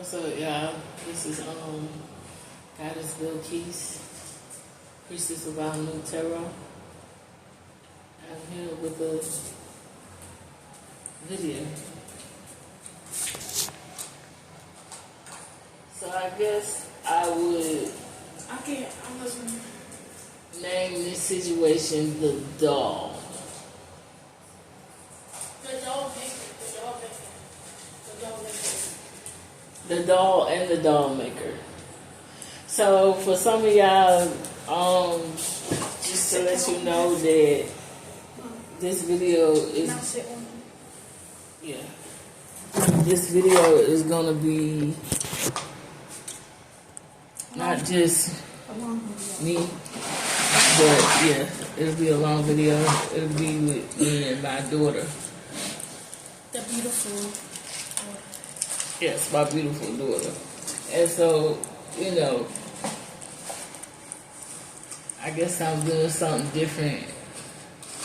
What's up, y'all? This is Goddess Bill Keys, Priestess of our New Terror. I'm here with a video. So I guess I'm listening. Name this situation the doll. The doll and the doll maker. So for some of y'all, just to let you know that this video is this video is gonna be not just me, but it'll be a long video. It'll be with me and my daughter. The beautiful. Yes, my beautiful daughter. And so, I guess I'm doing something different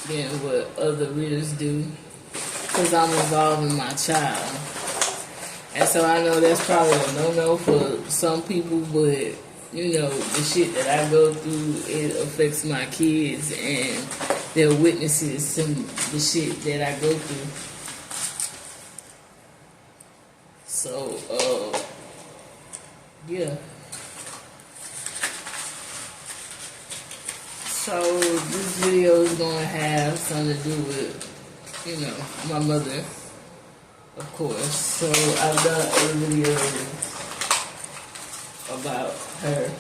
than what other readers do, because I'm involving my child. And so I know that's probably a no-no for some people, but, the shit that I go through, it affects my kids, and they're witnesses to the shit that I go through. So, So this video is going to have something to do with, my mother, of course. So I've done a video about her.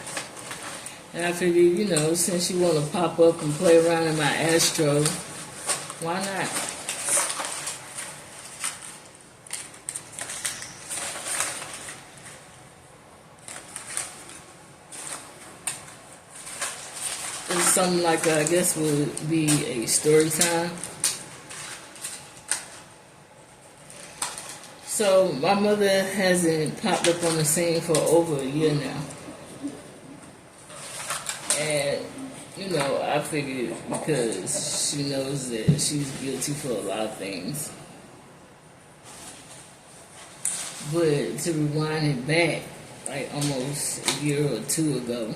And I figured, since you want to pop up and play around in my Astro, why not? It's something like, I guess, would be a story time. So, my mother hasn't popped up on the scene for over a year now. And, I figured because she knows that she's guilty for a lot of things. But to rewind it back, like almost a year or two ago,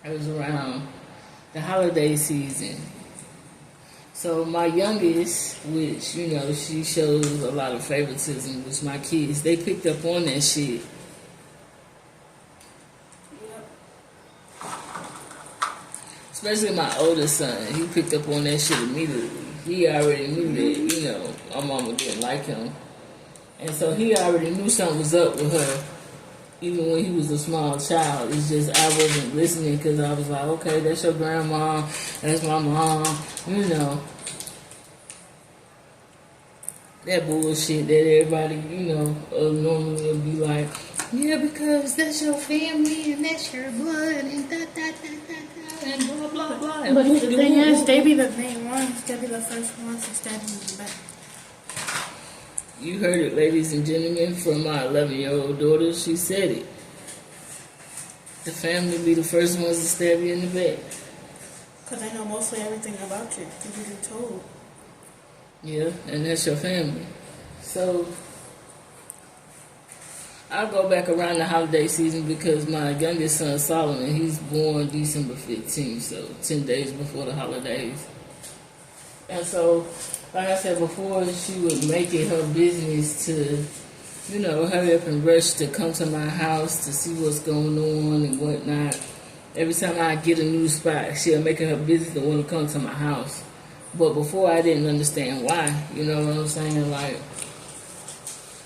it was around the holiday season. So my youngest, which, she shows a lot of favoritism, which my kids, they picked up on that shit. Especially my oldest son, he picked up on that shit immediately. He already knew that, my mama didn't like him. And so he already knew something was up with her. Even when he was a small child, it's just I wasn't listening because I was like, okay, that's your grandma, that's my mom, that bullshit that everybody, normally would be like, yeah, because that's your family and that's your blood and and blah, blah, blah. But the thing is, they be the main ones, they be the first ones to stab you in the back. You heard it, ladies and gentlemen, from my 11-year-old daughter. She said it. The family be the first ones to stab you in the back. Because they know mostly everything about you, because you've been told. Yeah, and that's your family. So, I'll go back around the holiday season because my youngest son, Solomon, he's born December 15th, so 10 days before the holidays. And so, like I said before, she would make it her business to, hurry up and rush to come to my house to see what's going on and whatnot. Every time I get a new spot, she'll make it her business to want to come to my house. But before, I didn't understand why. You know what I'm saying? Like,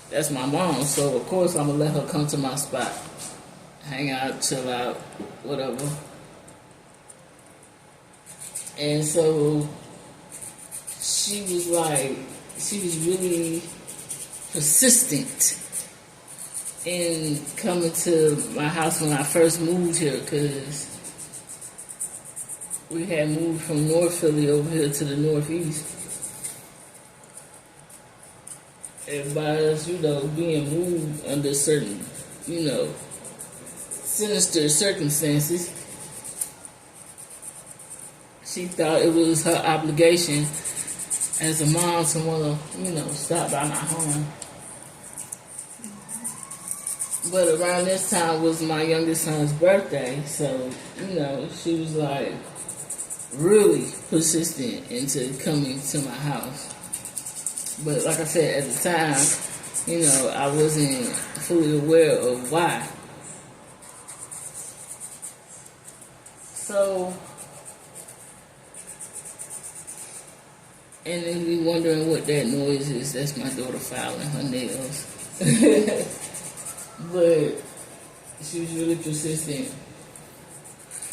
that's my mom, so of course I'm going to let her come to my spot. Hang out, chill out, whatever. And so she was really persistent in coming to my house when I first moved here, because we had moved from North Philly over here to the Northeast. And by us, being moved under certain, sinister circumstances, she thought it was her obligation as a mom to want to, stop by my home. But around this time was my youngest son's birthday, so she was like really persistent into coming to my house. But like I said, at the time, I wasn't fully aware of why. So, and then be wondering what that noise is. That's my daughter filing her nails. But she was really persistent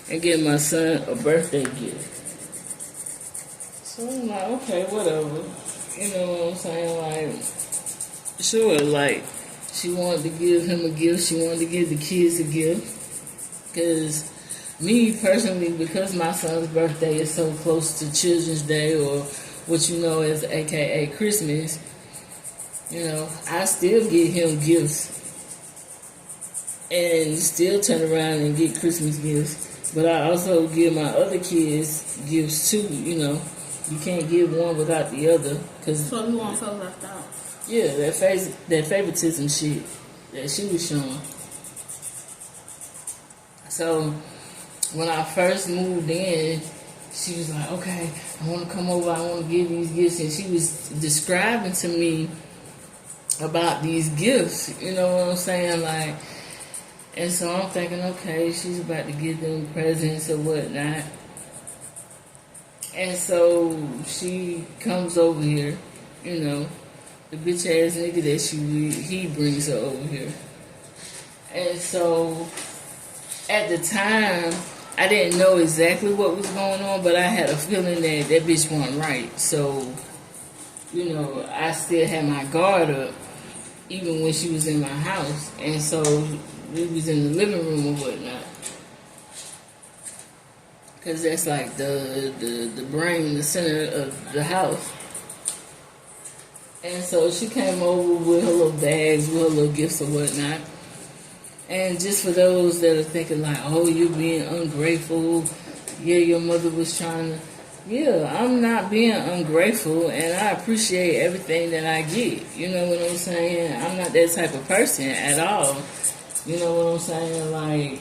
and getting my son a birthday gift. So I'm like, okay, whatever. You know what I'm saying? Like, sure, like, she wanted to give him a gift. She wanted to give the kids a gift. Because me, personally, because my son's birthday is so close to Children's Day, or what you know as AKA Christmas, I still get him gifts. And still turn around and get Christmas gifts. But I also give my other kids gifts too, You can't give one without the other. So you won't feel left out. Yeah, that favoritism shit that she was showing. So when I first moved in, she was like, okay, I want to come over, I want to give these gifts. And she was describing to me about these gifts, you know what I'm saying? Like, and so I'm thinking, okay, she's about to give them presents or whatnot. And so she comes over here, the bitch ass nigga that he brings her over here. And so at the time, I didn't know exactly what was going on, but I had a feeling that bitch wasn't right. So, I still had my guard up, even when she was in my house. And so we was in the living room or whatnot. Because that's like the brain, the center of the house. And so she came over with her little bags, with her little gifts or whatnot. And just for those that are thinking like, oh, you're being ungrateful. Yeah, your mother was trying to. Yeah, I'm not being ungrateful, and I appreciate everything that I get. You know what I'm saying? I'm not that type of person at all. You know what I'm saying? Like,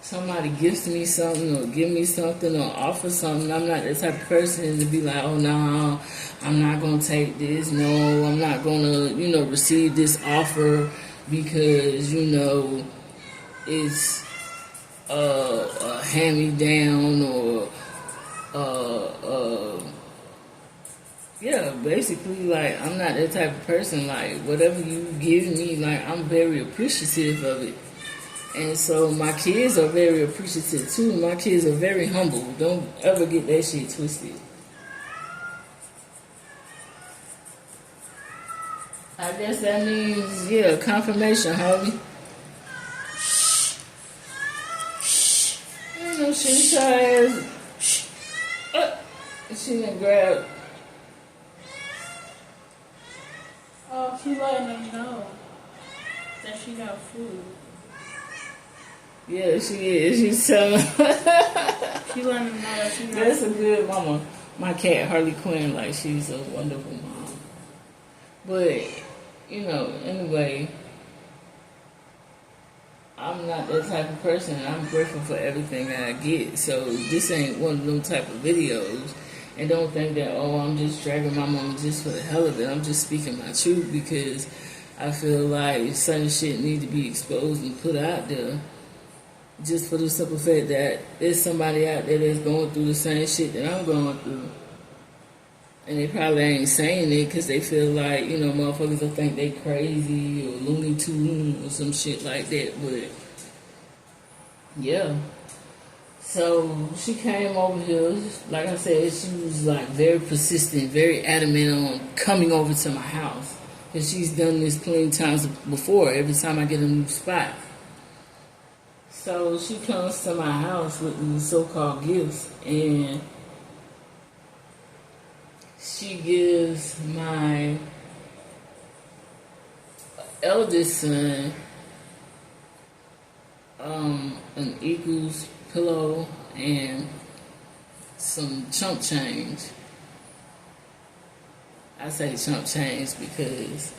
somebody gifts me something or give me something or offer something, I'm not that type of person to be like, oh, no, I'm not going to take this. No, I'm not going to, receive this offer because, it's a hand-me-down or, yeah, basically, like, I'm not that type of person. Like, whatever you give me, like, I'm very appreciative of it. And so my kids are very appreciative too. My kids are very humble. Don't ever get that shit twisted. I guess that means, yeah, confirmation, homie. She tries. She didn't grab. Oh, she letting them know that she got food. Yeah, she is. She's telling. She letting them know that she got That's food. a good mama. My cat Harley Quinn, like, she's a wonderful mom. But, anyway, I'm not that type of person. I'm grateful for everything that I get. So this ain't one of them type of videos. And don't think that, oh, I'm just dragging my mama just for the hell of it. I'm just speaking my truth because I feel like certain shit need to be exposed and put out there. Just for the simple fact that there's somebody out there that's going through the same shit that I'm going through. And they probably ain't saying it because they feel like, motherfuckers will think they crazy or Looney Tunes or some shit like that. But, yeah. So, she came over here. Like I said, she was, like, very persistent, very adamant on coming over to my house. Because she's done this plenty of times before, every time I get a new spot. So, she comes to my house with these so-called gifts, and she gives my eldest son an Eagles pillow and some chump change. I say chump change because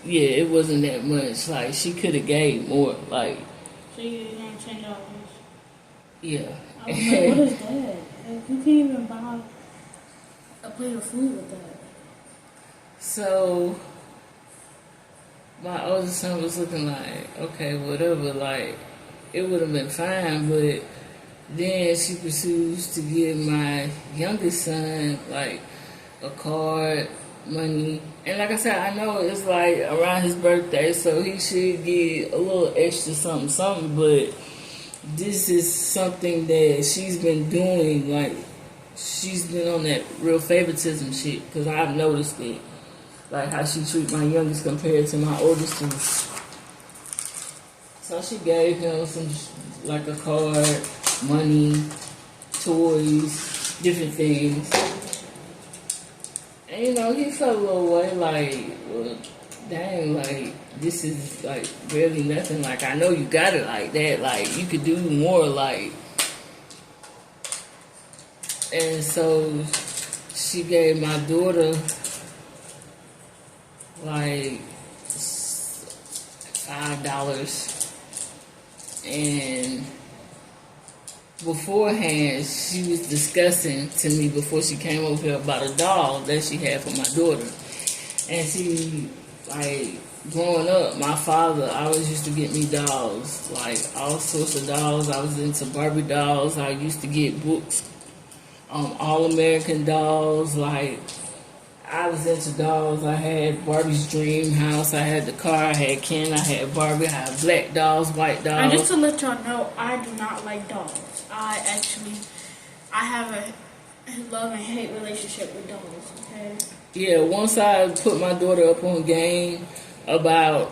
yeah, it wasn't that much. Like she could have gave more. Like So you gave him $10. yeah. I was like, what is that? Like, you can't even buy a plate of food with that. So my oldest son was looking like, okay, whatever. Like it would have been fine, but then she pursues to give my youngest son like a card, money, and like I said, I know it's like around his birthday, so he should get a little extra something, something. But this is something that she's been doing, like she's been on that real favoritism shit. Because I've noticed it, like how she treat my youngest compared to my oldest two. So she gave him some, like a card, money, toys, different things. And you know, he felt a little way like, well, dang, like, this is like barely nothing. Like, I know you got it like that. Like, you could do more, like. And so she gave my daughter like $5. And beforehand, she was discussing to me before she came over here about a doll that she had for my daughter. And she, like, growing up, my father always used to get me dolls, like all sorts of dolls. I was into Barbie dolls. I used to get books, All-American dolls. Like, I was into dolls. I had Barbie's Dream House. I had the car. I had Ken. I had Barbie. I had black dolls, white dolls. And just to let y'all know, I do not like dolls. I have a love and hate relationship with dolls, okay? Yeah, once I put my daughter up on game about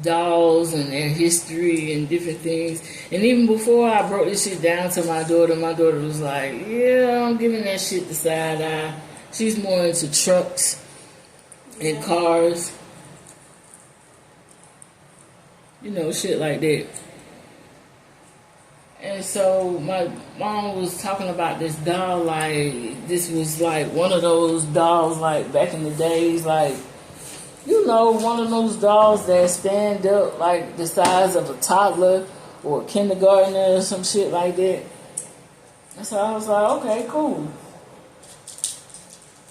dolls and their history and different things, and even before I broke this shit down to my daughter was like, yeah, I'm giving that shit the side eye. She's more into trucks and cars, you know, shit like that. And so my mom was talking about this doll, like this was like one of those dolls like back in the days, like, you know, one of those dolls that stand up like the size of a toddler or a kindergartner or some shit like that. And so I was like, okay, cool.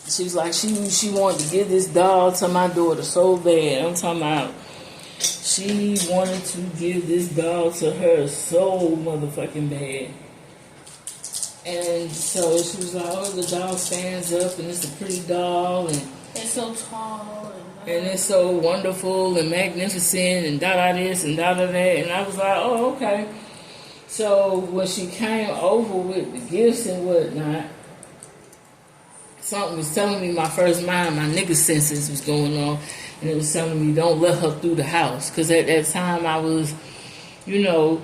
She was like, she wanted to give this doll to my daughter so bad. I'm talking about, she wanted to give this doll to her so motherfucking bad. And so she was like, oh, the doll stands up and it's a pretty doll and it's so tall and it's so wonderful and magnificent and da-da this and da-da that. And I was like, oh, okay. So when she came over with the gifts and whatnot, something was telling me, my first mind, my nigga senses was going on. And it was telling me, don't let her through the house. Because at that time, I was, you know,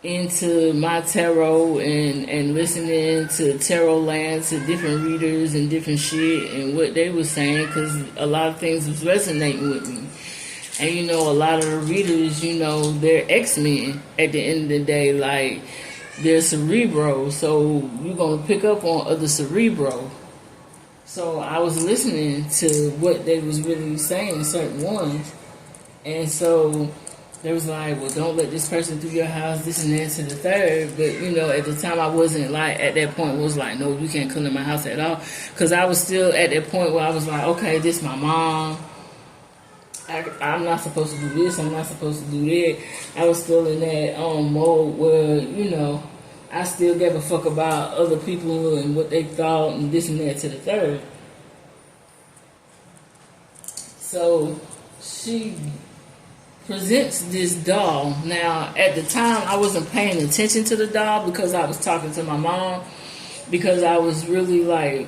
into my tarot and listening to tarot lands, to different readers and different shit and what they were saying. Because a lot of things was resonating with me. And, you know, a lot of the readers, you know, they're X-Men at the end of the day. Like, they're cerebro. So you're going to pick up on other cerebro. So I was listening to what they was really saying, certain ones. And so they was like, well, don't let this person through your house, this and that to the third. But, you know, at the time I wasn't like, at that point was like, no, you can't come to my house at all. Because I was still at that point where I was like, okay, this my mom. I'm not supposed to do this, I'm not supposed to do that. I was still in that mode where, you know, I still gave a fuck about other people and what they thought and this and that to the third. So she presents this doll. Now, at the time, I wasn't paying attention to the doll because I was talking to my mom, because I was really like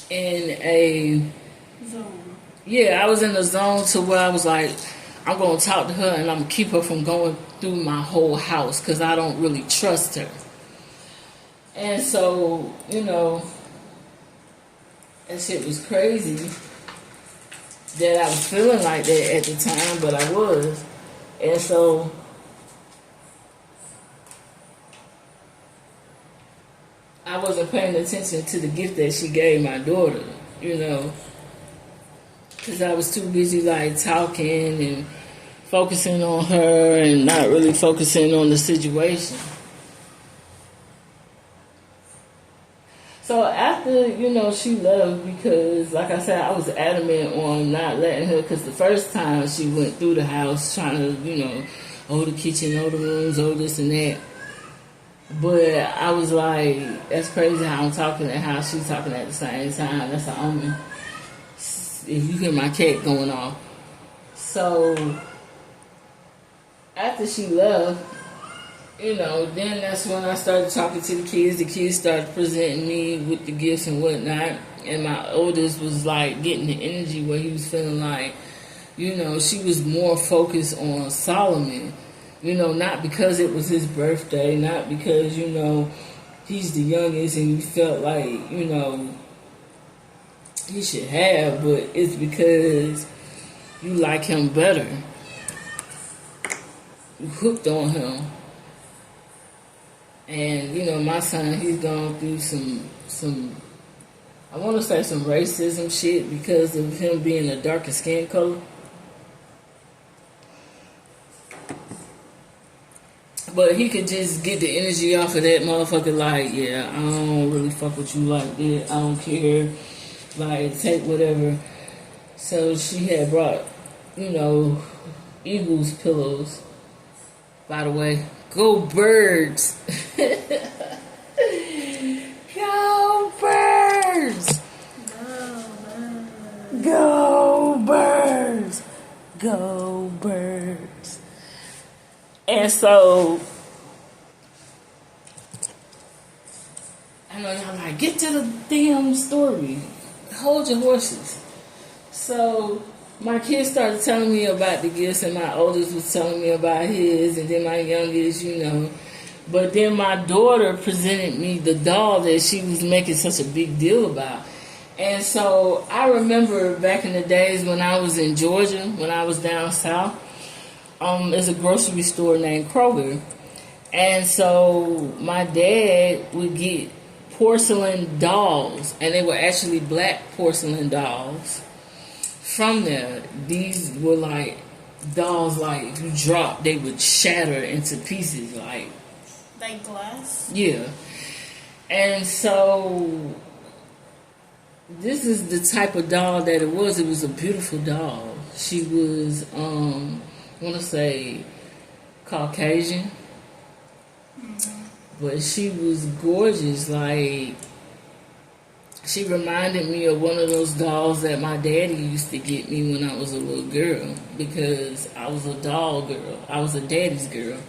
in a zone. Yeah, I was in a zone to where I was like, I'm going to talk to her and I'm going to keep her from going through my whole house because I don't really trust her. And so, you know, that shit was crazy that I was feeling like that at the time, but I was. And so I wasn't paying attention to the gift that she gave my daughter. you know, because I was too busy like talking and focusing on her and not really focusing on the situation. So after, she left because, like I said, I was adamant on not letting her, because the first time she went through the house trying to, oh, the kitchen, oh, the rooms, oh, this and that. But I was like, that's crazy how I'm talking and how she's talking at the same time. That's an omen. If you hear my cat going off. So after she left, then that's when I started talking to the kids. The kids started presenting me with the gifts and whatnot. And my oldest was like getting the energy where he was feeling like, she was more focused on Solomon. Not because it was his birthday, not because, he's the youngest and you felt like, he should have, but it's because you like him better. You hooked on him. And, my son, he's gone through some, I want to say some racism shit because of him being a darker skin color. But he could just get the energy off of that motherfucker like, yeah, I don't really fuck with you like that. I don't care. Like, take whatever. So she had brought, Eagles pillows. By the way, go Birds. Go Birds. Go Birds. Go Birds. And so, I know y'all like, get to the damn story. Hold your horses. So, my kids started telling me about the gifts, and my oldest was telling me about his, and then my youngest, But then my daughter presented me the doll that she was making such a big deal about. And so, I remember back in the days when I was in Georgia, when I was down south, there's a grocery store named Kroger. And so my dad would get porcelain dolls, and they were actually black porcelain dolls from there. These were like dolls, like if you drop, they would shatter into pieces, like glass? Yeah. And so this is the type of doll that it was. It was a beautiful doll. She was I want to say Caucasian, but she was gorgeous. Like, she reminded me of one of those dolls that my daddy used to get me when I was a little girl, because I was a doll girl. I was a daddy's girl.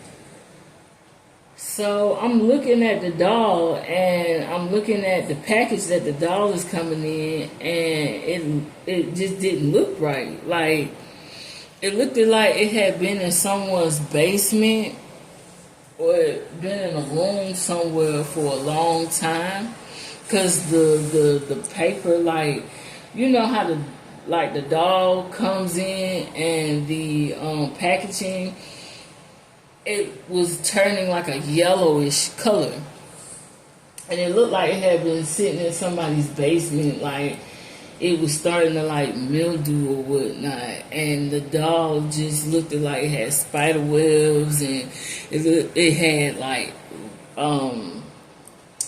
So I'm looking at the doll, and I'm looking at the package that the doll is coming in, and it just didn't look right. Like, it looked like it had been in someone's basement or been in a room somewhere for a long time. Because the paper, like, how the doll comes in and the packaging, it was turning like a yellowish color. And it looked like it had been sitting in somebody's basement, like it was starting to like mildew or whatnot, and the doll just looked like it had spider webs, and it had like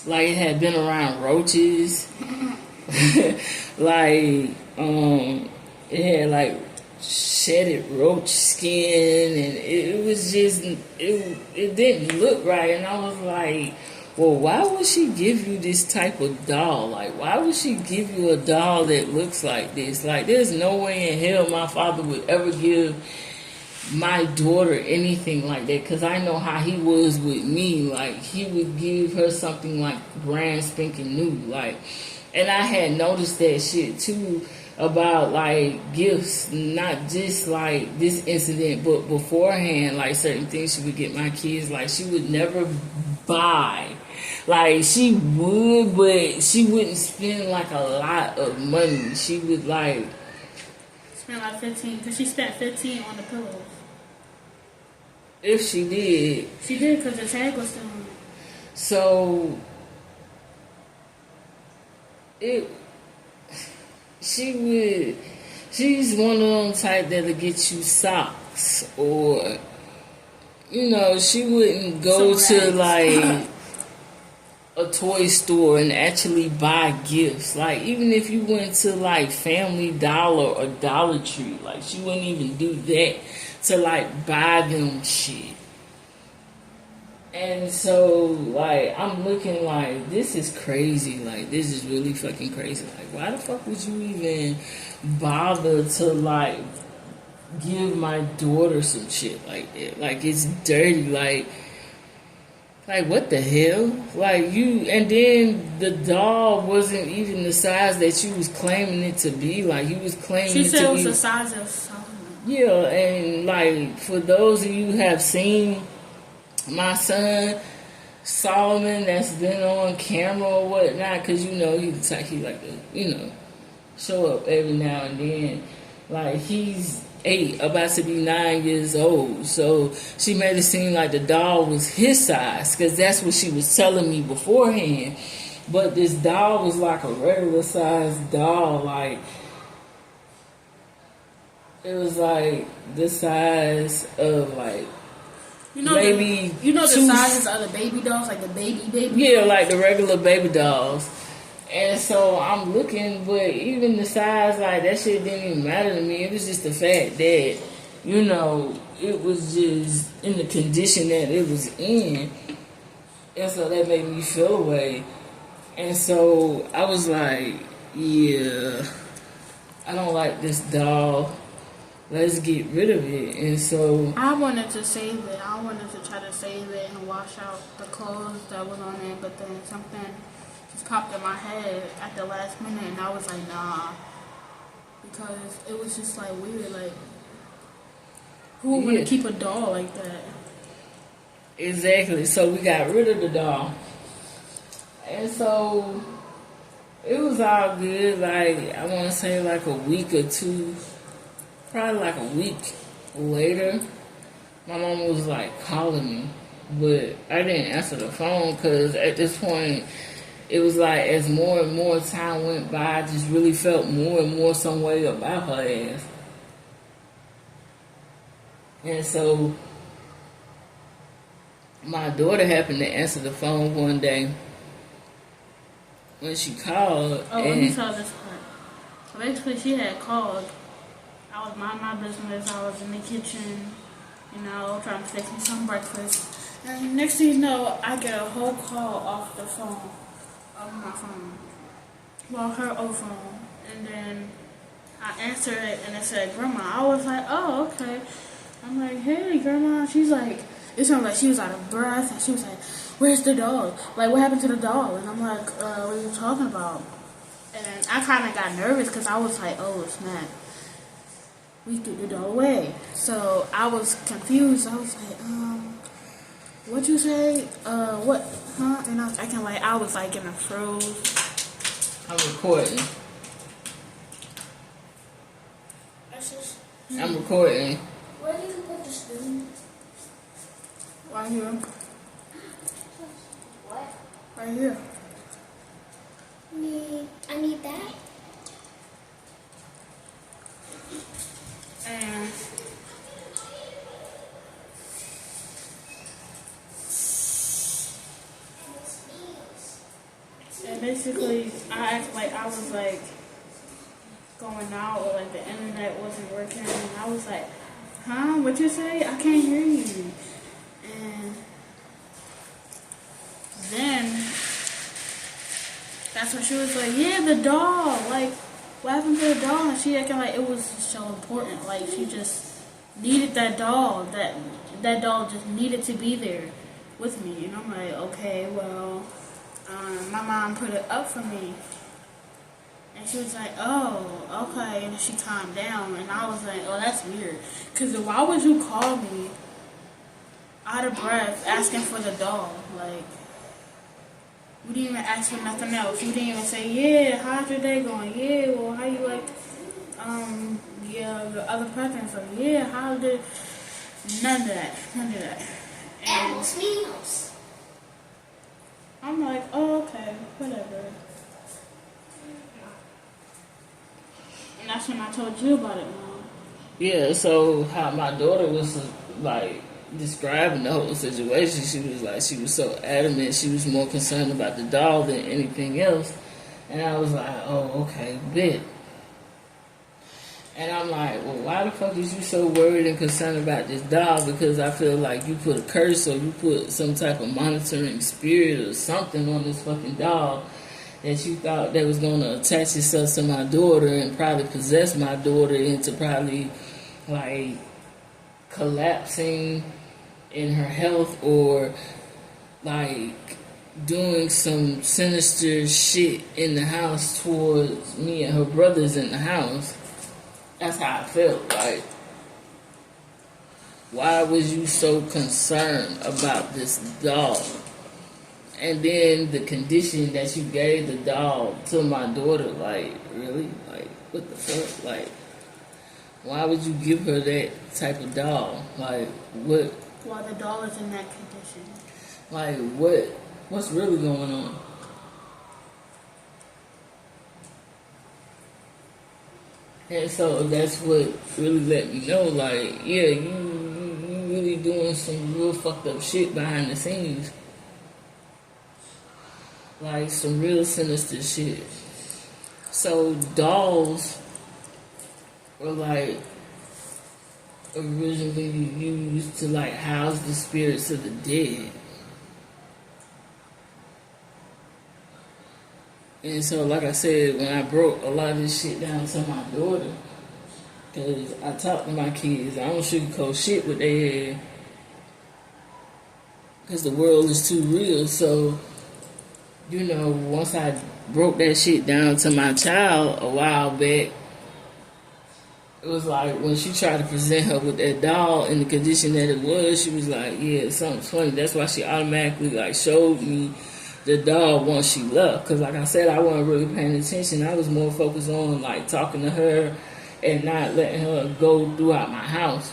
it had been around roaches, like it had like shedded roach skin, and it was just it didn't look right, and I was like, well, why would she give you this type of doll? Like, why would she give you a doll that looks like this? Like, there's no way in hell my father would ever give my daughter anything like that, because I know how he was with me. Like, he would give her something like brand spanking new. Like, and I had noticed that shit too about like gifts, not just like this incident, but beforehand, like certain things she would get my kids. Like, she would never buy. Like, she would, but she wouldn't spend like a lot of money. She would like spend like 15, because she spent 15 on the pillows. If she did. She did, because the tag was still on it. So, she's one of them type that'll get you socks, or she wouldn't go to like a toy store and actually buy gifts. Like, even if you went to like Family Dollar or Dollar Tree, like, she wouldn't even do that to like buy them shit. And so, like, I'm looking like, this is crazy. Like, this is really fucking crazy. Like, why the fuck would you even bother to, like, give my daughter some shit like that? Like, it's dirty. Like, what the hell? Like, and then the doll wasn't even the size that you was claiming it to be. Like, you was claiming She it to be. said it was the size of Solomon. Yeah, and, like, for those of you who have seen my son Solomon that's been on camera or whatnot, because he like to show up every now and then. Like, he's 8, about to be 9 years old, so she made it seem like the doll was his size, because that's what she was telling me beforehand. But this doll was like a regular size doll. Like, it was like the size of like maybe the sizes of the baby dolls, like the baby. Yeah, like the regular baby dolls. And so I'm looking, but even the size, like, that shit didn't even matter to me. It was just the fact that, it was just in the condition that it was in. And so that made me feel away. And so I was like, yeah, I don't like this doll. Let's get rid of it. And so I wanted to save it. I wanted to try to save it and wash out the clothes that was on it, but then something just popped in my head at the last minute, and I was like, nah, because it was just like weird. Like, who would want to keep a doll like that? Exactly. So we got rid of the doll, and so it was all good. Like, I want to say like a week or two. Probably like a week later, my mom was like calling me, but I didn't answer the phone because at this point, it was like as more and more time went by, I just really felt more and more some way about her ass. And so my daughter happened to answer the phone one day when she called. Oh, let me tell this part. So basically, she had called. I was minding my business. I was in the kitchen, trying to fix me some breakfast. And next thing you know, I get a whole call off the phone, off my phone. Well, her old phone. And then I answered it, and it said, Grandma. I was like, oh, okay. I'm like, hey, Grandma. She's like, it sounded like she was out of breath. And she was like, where's the doll? Like, what happened to the doll? And I'm like, what are you talking about? And I kind of got nervous because I was like, oh, snap. We threw the doll away. So I was confused. I was like, what'd you say? What? Huh? And I was acting like I was like in a froze. I'm recording. I'm recording. Where did you put the spoon? Right here. What? Right here. I need that. And basically, I was like going out, or like the internet wasn't working, and I was like, huh? What you say? I can't hear you. And then that's when she was like, yeah, the doll. Like, what happened to the doll? And she acting like it was so important. Like, she just needed that doll. That doll just needed to be there with me. And I'm like, okay, well, my mom put it up for me. And she was like, oh, okay. And then she calmed down. And I was like, oh, that's weird. Because why would you call me out of breath asking for the doll? Like, we didn't even ask for nothing else. You didn't even say, yeah, how's your day going? Yeah, well, how you like, the other person? So, yeah, how did, none of that. And Smells. I'm like, oh, okay, whatever. That's when I told you about it, Mom. Yeah, so how my daughter was like describing the whole situation, she was like, she was so adamant, she was more concerned about the doll than anything else. And I was like, oh, okay, bet. And I'm like, well, why the fuck is you so worried and concerned about this doll? Because I feel like you put a curse or you put some type of monitoring spirit or something on this fucking doll that you thought that was going to attach itself to my daughter and probably possess my daughter into probably like collapsing in her health or like doing some sinister shit in the house towards me and her brothers in the house. That's how I felt. Like, why was you so concerned about this doll? And then the condition that you gave the doll to my daughter, like, really? Like, what the fuck? Like, why would you give her that type of doll? Like, what? While the doll is in that condition. Like, what's really going on? And so that's what really let me know, like, yeah, you really doing some real fucked up shit behind the scenes. Like, some real sinister shit. So, dolls were, like, originally used to, like, house the spirits of the dead. And so, like I said, when I broke a lot of this shit down to my daughter, because I talk to my kids, I don't sugarcoat shit with their head, because the world is too real. So, you know, once I broke that shit down to my child a while back, it was like when she tried to present her with that doll in the condition that it was, she was like, yeah, something's funny. That's why she automatically like showed me the doll once she left. Because like I said, I wasn't really paying attention. I was more focused on like talking to her and not letting her go throughout my house.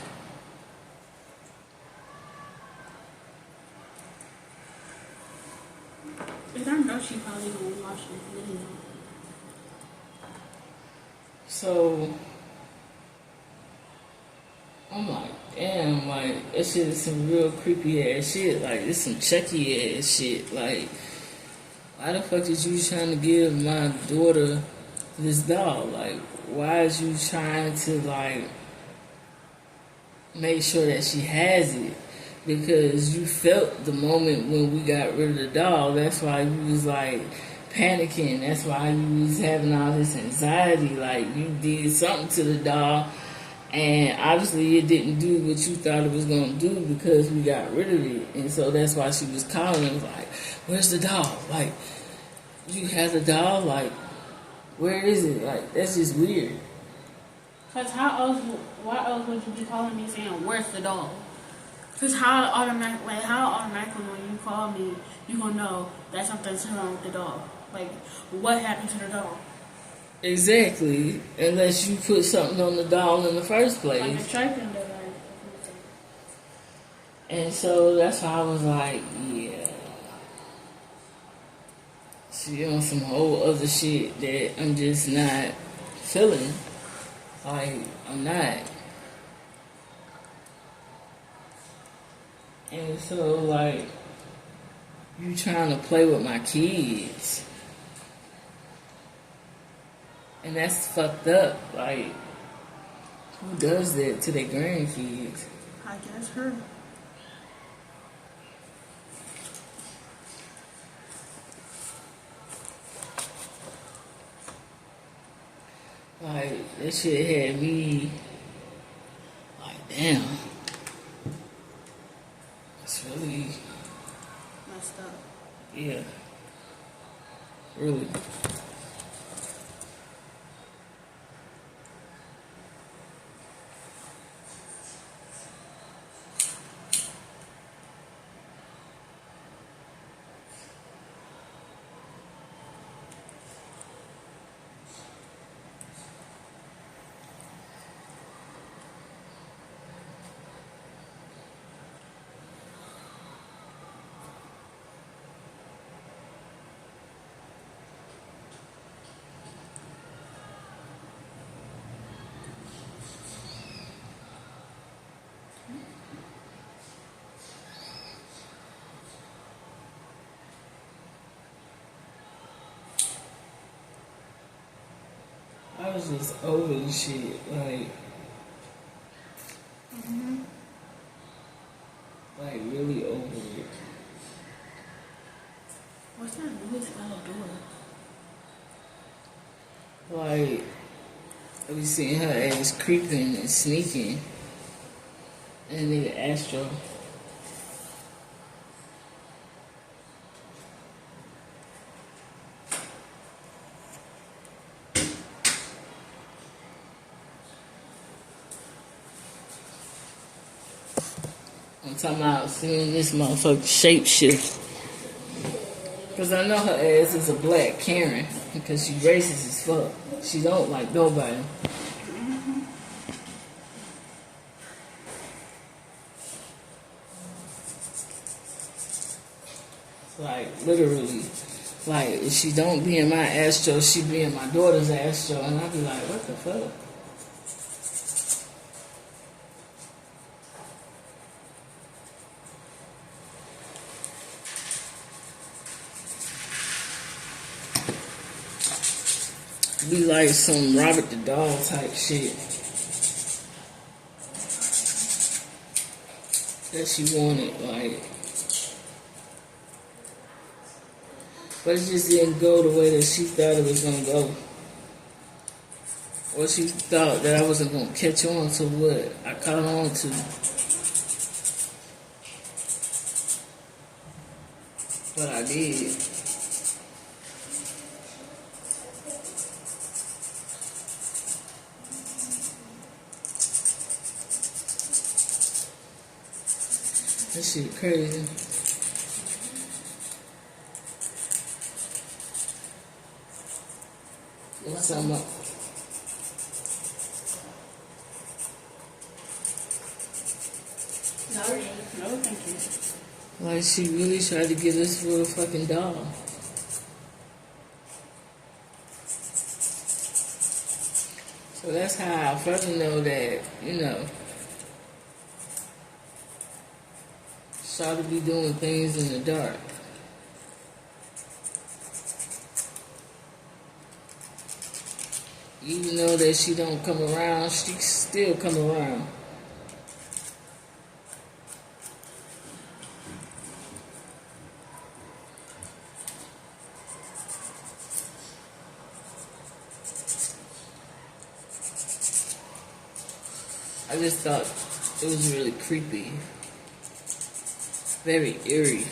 And I know she probably gonna watch this video. So I'm like, damn, like that shit is some real creepy ass shit. Like it's some Chucky ass shit. Like, why the fuck is you trying to give my daughter this doll? Like, why is you trying to like make sure that she has it? Because you felt the moment when we got rid of the doll. That's why you was like panicking. That's why you was having all this anxiety. Like you did something to the doll, and obviously it didn't do what you thought it was gonna do because we got rid of it. And so that's why she was calling and was like, "Where's the doll? Like, you have the doll? Like, where is it? Like, that's just weird." Cause why else would you be calling me saying, where's the doll? Cause how automatically when you call me, you gonna know that something's wrong with the doll. Like, what happened to the doll? Exactly. Unless you put something on the doll in the first place. Like a tracking device. And so that's why I was like, yeah. She on some whole other shit that I'm just not feeling. Like, I'm not. And so, like, you trying to play with my kids. And that's fucked up. Like, who does that to their grandkids? I guess her. Like, that shit had me like, damn. It's really Messed up. yeah. Really. I was just over the shit. Like really over it. What's that noise by the door? Like, I be seeing her ass creeping and sneaking. And nigga Astro. I'm talking about seeing this motherfucker shape shift. Cause I know her ass is a black Karen. Because she racist as fuck. She don't like nobody. Like, literally. Like, if she don't be in my Astro, she be in my daughter's Astro. And I be like, what the fuck? Be like some Robert the Dog type shit. That she wanted, like. But it just didn't go the way that she thought it was gonna go. Or she thought that I wasn't gonna catch on to what I caught on to. But I did. That shit crazy. What's up? No, thank you. Like she really tried to get us for a fucking doll. So that's how I further know that, you know, try to be doing things in the dark. Even though that she don't come around, she still come around. I just thought it was really creepy. Very eerie.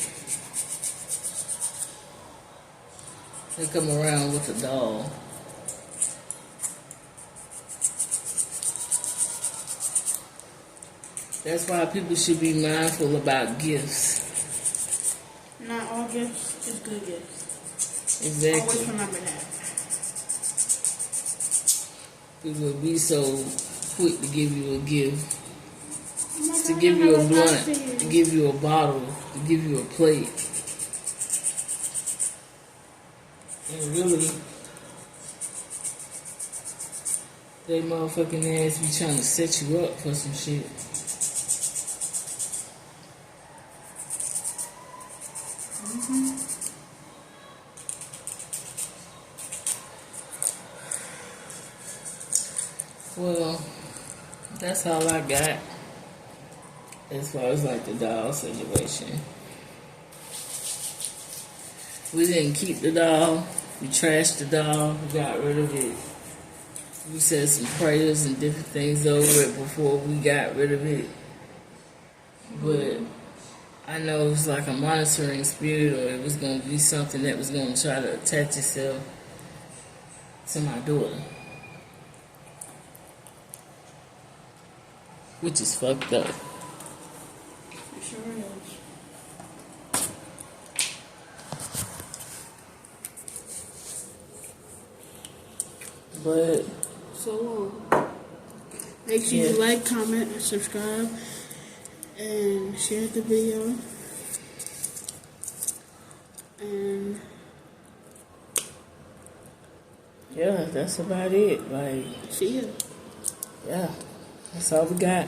They come around with a doll. That's why people should be mindful about gifts. Not all gifts is good gifts. Exactly. Always remember that. People would be so quick to give you a gift, Oh to God, give I you a never blunt, got to this. give you a bottle, to give you a plate. And really, they motherfucking ass be trying to set you up for some shit. Well, that's all I got as far as like the doll situation. We didn't keep the doll. We trashed the doll. We got rid of it. We said some prayers and different things over it before we got rid of it. But I know it was like a monitoring spirit, or it was going to be something that was going to try to attach itself to my daughter. Which is fucked up. It sure is. But So, make sure you like, comment, and subscribe, and share the video. And yeah, that's about it. Like, see ya. yeah, that's all we got.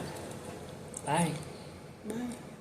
Bye. Bye.